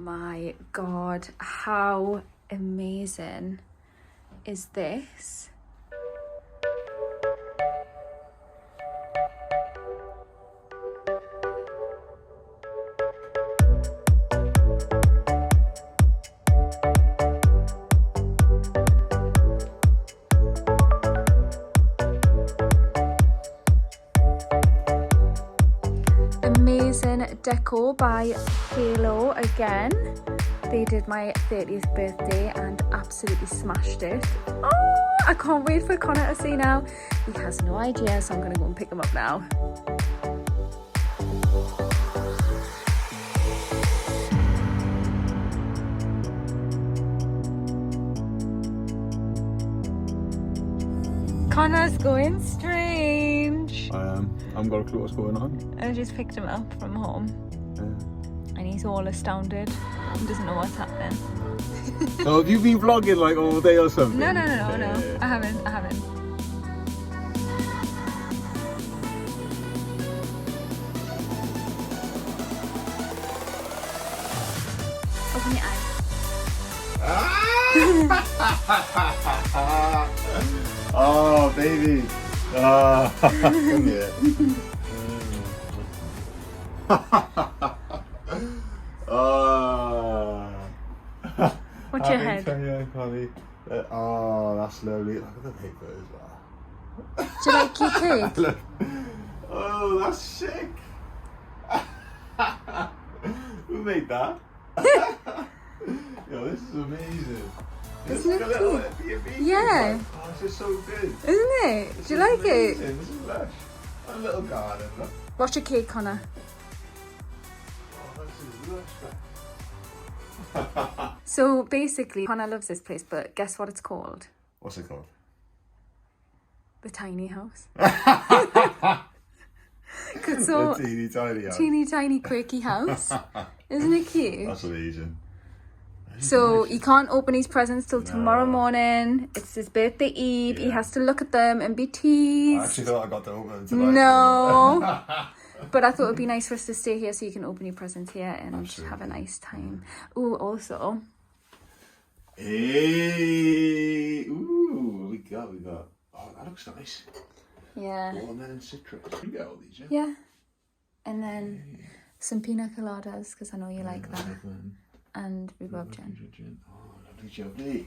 my god, how amazing is this? Amazing deco by Halo again. They did my 30th birthday and absolutely smashed it. Oh, I can't wait for Connor to see now. He has no idea, so I'm gonna go and pick him up now. Connor's going strange. I am. I haven't got a clue what's going on. I just picked him up from home. Yeah. And he's all astounded. He doesn't know what's happening. So have you been vlogging like all day or something? No. I haven't. Open your eyes. Oh, baby. Come here. What's your head? Connie. Oh, that's lovely. Look at the paper as well. Do you like your cake? Look. Oh, that's sick. Who made that? Yo, this is amazing. Isn't it a little cute? B&B. Yeah. Oh, this is so good. Isn't it? Do you like it? This is lush. A little garden, look. What's your cake, Connor? Oh, this is lush. So basically, Connor loves this place, but guess what it's called? What's it called? The tiny house. So, the teeny tiny house. Teeny tiny quirky house. Isn't it cute? That's amazing. So nice. he can't open his presents till tomorrow morning. It's his birthday eve. He has to look at them and be teased. I actually thought I got to open them tonight. No. But I thought it'd be nice for us to stay here so you can open your presents here and have a nice time. Ooh, also. Hey. Ooh, we got. Oh, that looks nice. Yeah. Watermelon citrus. You get all these, yeah? Yeah. And then some pina coladas, because I know you like that. And rhubarb gin. Oh, lovely jubbly.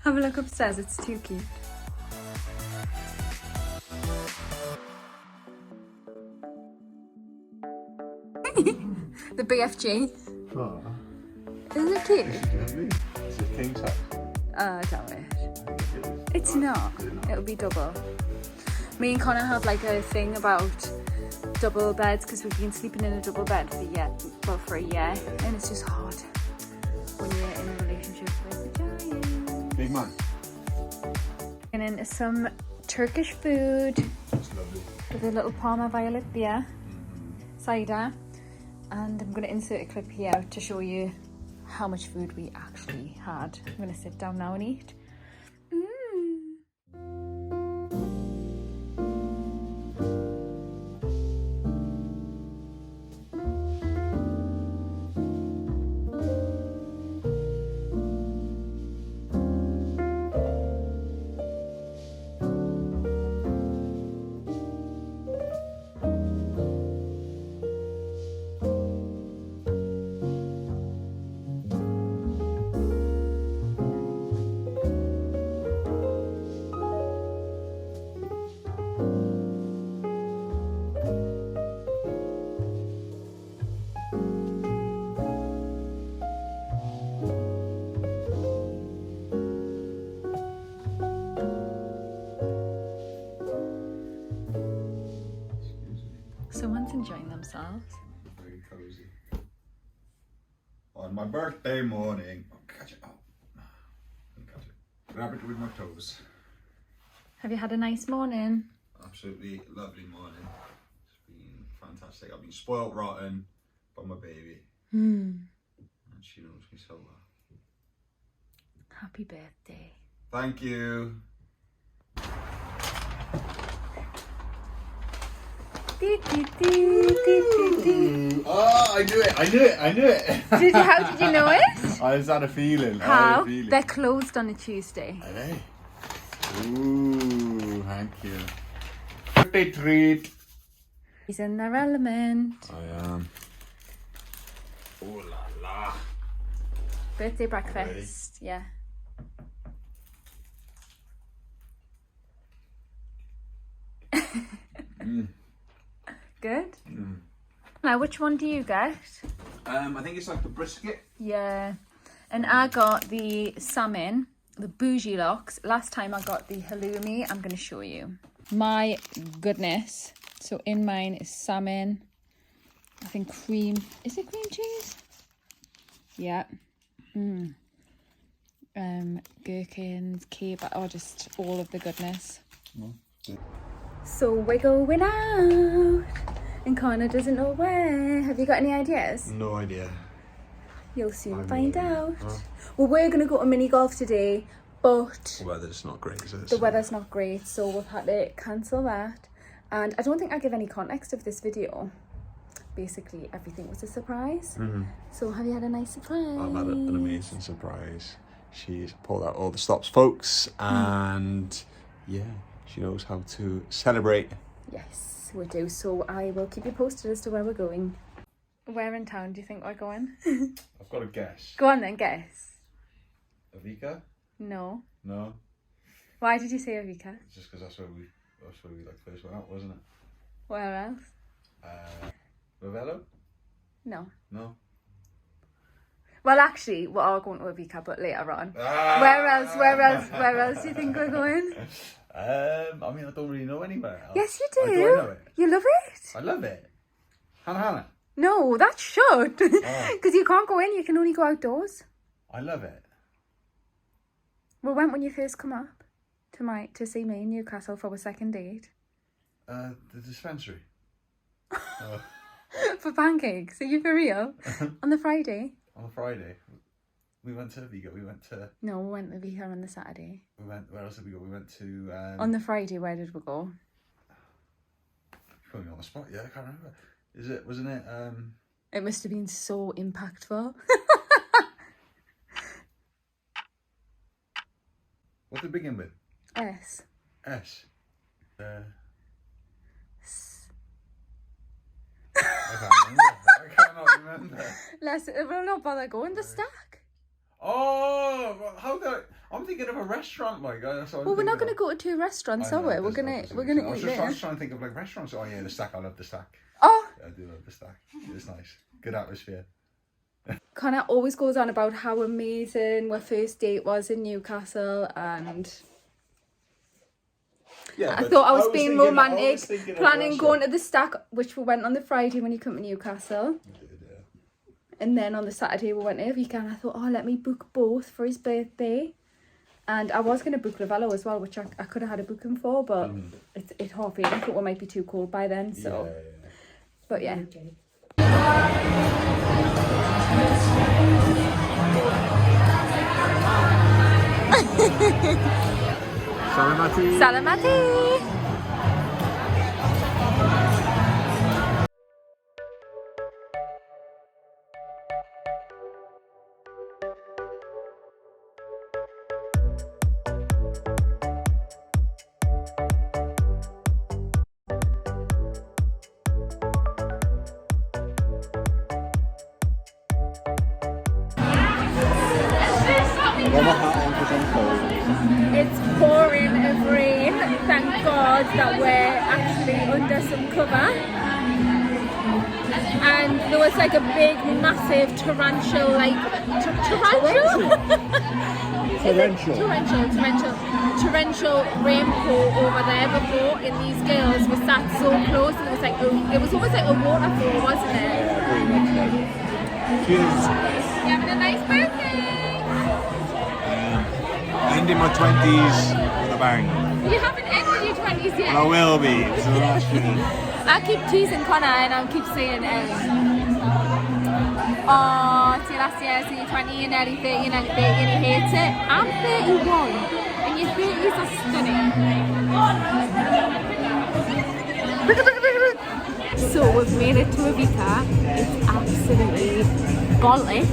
Have a look upstairs, it's too cute. The BFG. Oh, Isn't it cute? this is lovely. It's a king size. I doubt it. It's not. It'll be double. Me and Connor have like a thing about double beds because we've been sleeping in a double bed for a year, and it's just hard when you're in a relationship with a giant. Big man. And then some Turkish food That's lovely. with a little Parma violet beer, cider, and I'm going to insert a clip here to show you how much food we actually had. I'm going to sit down now and eat. Someone's enjoying themselves. Very cozy. On my birthday morning. Oh, catch it. Oh. Catch it. Grab it with my toes. Have you had a nice morning? Absolutely lovely morning. It's been fantastic. I've been spoiled rotten by my baby. And she knows me so well. Happy birthday. Thank you. Oh, I knew it. How did you know it? I just had a feeling. How? They're closed on a Tuesday. Are they? Ooh, thank you. Birthday treat. He's in their element. I am. Oh la la. Birthday breakfast. Yeah. Good. Now, which one do you get? I think it's like the brisket. Yeah. And I got the salmon, the bougie locks. Last time I got the halloumi. I'm going to show you. My goodness. So in mine is salmon. I think cream. Is it cream cheese? Yeah. Gherkins, kebab, or just all of the goodness. So we're going out. And Connor doesn't know where. Have you got any ideas? No idea. You'll soon find out. Well, we're going to go to mini golf today, but The weather's not great, is it? the weather's not great, so we've had to cancel that. And I don't think I give any context of this video. Basically, everything was a surprise. So have you had a nice surprise? I've had an amazing surprise. She's pulled out all the stops, folks, and yeah, she knows how to celebrate. Yes, we do. So I will keep you posted as to where we're going. Where in town do you think we're going? I've got a guess. Go on then, guess. Avika? No. No. Why did you say Avika? Just because that's where we like first went out, wasn't it? Where else? Ravello? No. No. Well, actually, we are going to Avika, but later on. Where else do you think we're going? I mean, I don't really know anywhere else. Yes, you do. Do I know it? You love it? I love it. Hannah. No, that's shut. Because you can't go in, you can only go outdoors. I love it. We went when you first come up to see me in Newcastle for our second date. The dispensary. For pancakes. Are you for real? On the Friday? On Friday. We went to Vigo. No, we went to Avika on the Saturday. Where else did we go? We went to... on the Friday, where did we go? Put me on the spot, yeah, I can't remember. Wasn't it... It must have been so impactful. What did it begin with? S. S. I cannot remember. We'll not bother going. The Stack. Oh, how do I'm thinking of a restaurant, like. Well, we're not going to go to two restaurants, are we? We're gonna eat there. I was trying to think of like restaurants. Oh yeah, the Stack. I love the Stack. Oh. I do love the Stack. It's nice. Good atmosphere. Connor always goes on about how amazing our first date was in Newcastle, and yeah, I thought I was being romantic, planning going to the Stack, which we went on the Friday when you come to Newcastle. And then on the Saturday we went to Avika, and I thought, oh, let me book both for his birthday. And I was going to book Ravello as well, which I could have had a booking for, but it's half 8. I thought we might be too cold by then, so. Yeah. But yeah. Salamati. Salamati. It's pouring of rain. Thank God that we're actually under some cover. And there was like a big, massive torrential, like torrential rainfall over there before. And these girls were sat so close, and it was like it was almost like a waterfall, wasn't it? Cheers. You having a nice birthday? Ending my 20s with a bang. You haven't ended your 20s yet? And I will be. So that's good. I keep teasing Connor and I keep saying, oh, it's your last year, so you're 20, you're nearly 30, you're nearly 30, and he hates it. I'm 31, and your 30s are stunning. we've made it to Ivica. It's absolutely bollock.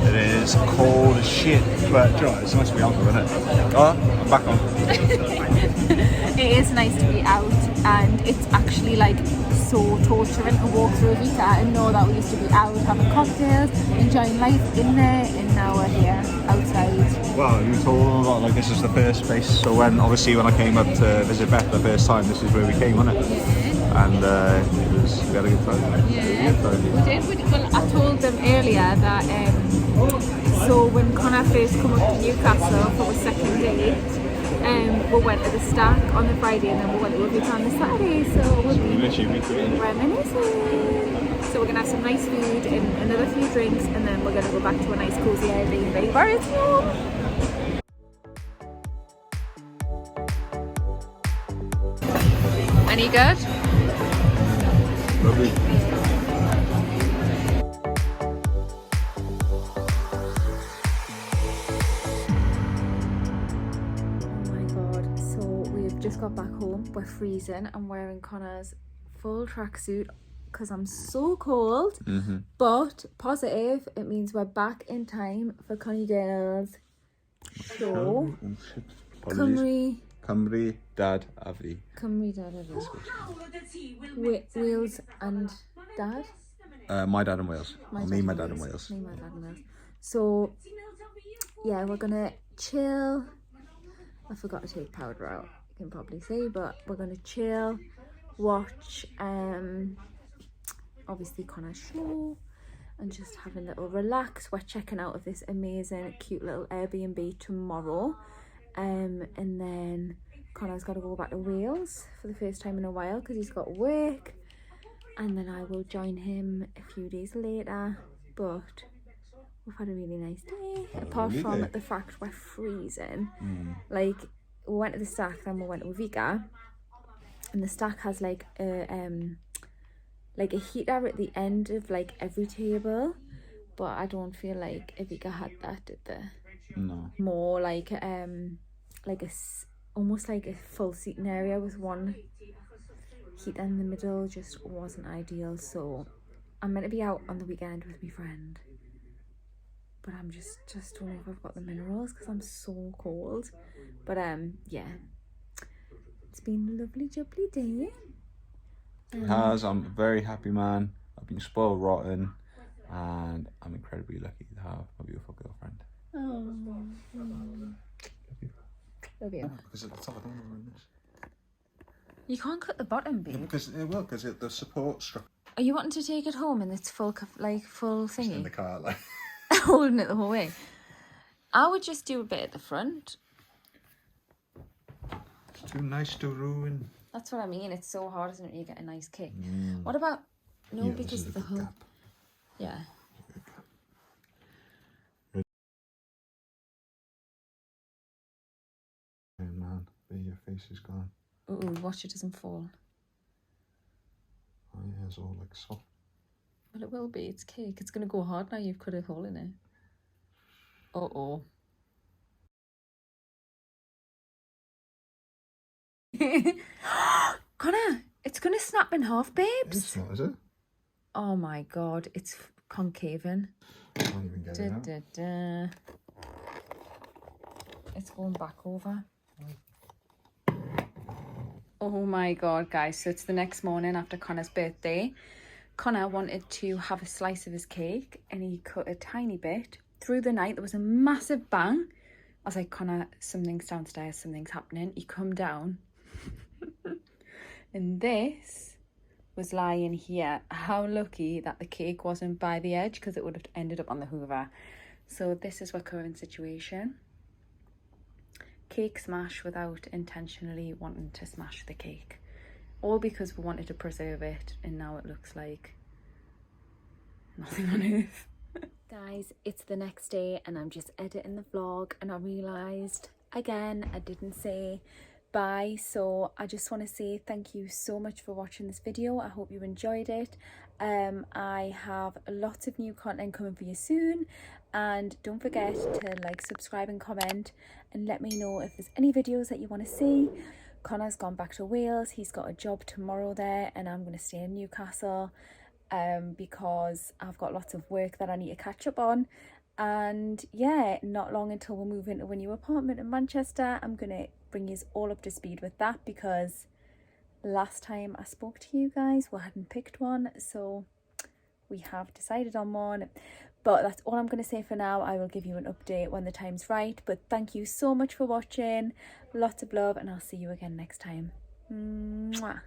It is cold as shit, but it's nice to be out there, isn't it? Oh, I'm back on. It is nice to be out, and it's actually like so torturing to walk through Ivica and know that we used to be out having cocktails, enjoying life in there, and now we're here outside. Well, you told them about like this is the first space. So when I came up to visit Beth the first time, this is where we came, wasn't it? Yeah. And we had a good time. Yeah, we did. Well, I told them earlier that so when Connor first come up to Newcastle for the second date, we went to the Stack on the Friday and then we went to Ivica on the Saturday. So we'll be reminiscing. So we're gonna have some nice food and another few drinks, and then we're gonna go back to a nice cozy Airbnb where it's warm. Any good? Lovely. Just got back home. We're freezing. I'm wearing Connor's full tracksuit because I'm so cold. But positive, it means we're back in time for Connie Girl's show. Cymru Dad Avi. Wales and Dad. My dad in Wales. Me, my dad in Wales. So yeah, we're gonna chill. I forgot to take powder out. You can probably see, but we're gonna chill, watch obviously Connor's show, and just have a little relax. We're checking out of this amazing cute little Airbnb tomorrow, and then Connor's got to go back to Wales for the first time in a while because he's got work, and then I will join him a few days later. But we've had a really nice day, apart from the fact we're freezing. Like, we went to the Stack, then we went to Ivica, and the Stack has like a heater at the end of like every table, but I don't feel like Ivica had that, did they? No. More like almost like a full seating area with one heater in the middle just wasn't ideal. So I'm meant to be out on the weekend with my friend, but I'm just don't know if I've got the minerals because I'm so cold. But yeah, it's been a lovely jubbly day. I'm a very happy man. I've been spoiled rotten, and I'm incredibly lucky to have a beautiful girlfriend. Oh, love you. Because at the top I don't want to run this. You can't cut the bottom, babe. Because the support structure. Are you wanting to take it home in its full full thingy? In the car, like holding it the whole way. I would just do a bit at the front. It's too nice to ruin. That's what I mean. It's so hard, isn't it? You get a nice kick. What about because the whole gap. Yeah. Hey man, your face is gone. Ooh, watch it doesn't fall. Oh yeah, it's all like soft. Well, it will be. It's cake. It's gonna go hard now. You've cut a hole in it. Uh-oh. Connor, it's gonna snap in half, babes. It's not, is it? Oh my god, it's concaving. I can't even get it out. It's going back over. Oh my god, guys, so it's the next morning after Connor's birthday. Connor wanted to have a slice of his cake and he cut a tiny bit. Through the night there was a massive bang. I was like, Connor, something's downstairs, something's happening. He come down and this was lying here. How lucky that the cake wasn't by the edge, because it would have ended up on the hoover. So this is our current situation. Cake smash without intentionally wanting to smash the cake, all because we wanted to preserve it, and now it looks like nothing on earth. Guys, it's the next day and I'm just editing the vlog, and I realised again I didn't say bye, so I just want to say thank you so much for watching this video. I hope you enjoyed it. I have lots of new content coming for you soon, and don't forget to like, subscribe and comment, and let me know if there's any videos that you want to see. Connor's gone back to Wales. He's got a job tomorrow there, and I'm going to stay in Newcastle because I've got lots of work that I need to catch up on. And yeah, not long until we move into a new apartment in Manchester. I'm going to bring you all up to speed with that, because last time I spoke to you guys, we hadn't picked one, so we have decided on one. But that's all I'm going to say for now. I will give you an update when the time's right. But thank you so much for watching. Lots of love, and I'll see you again next time. Mwah.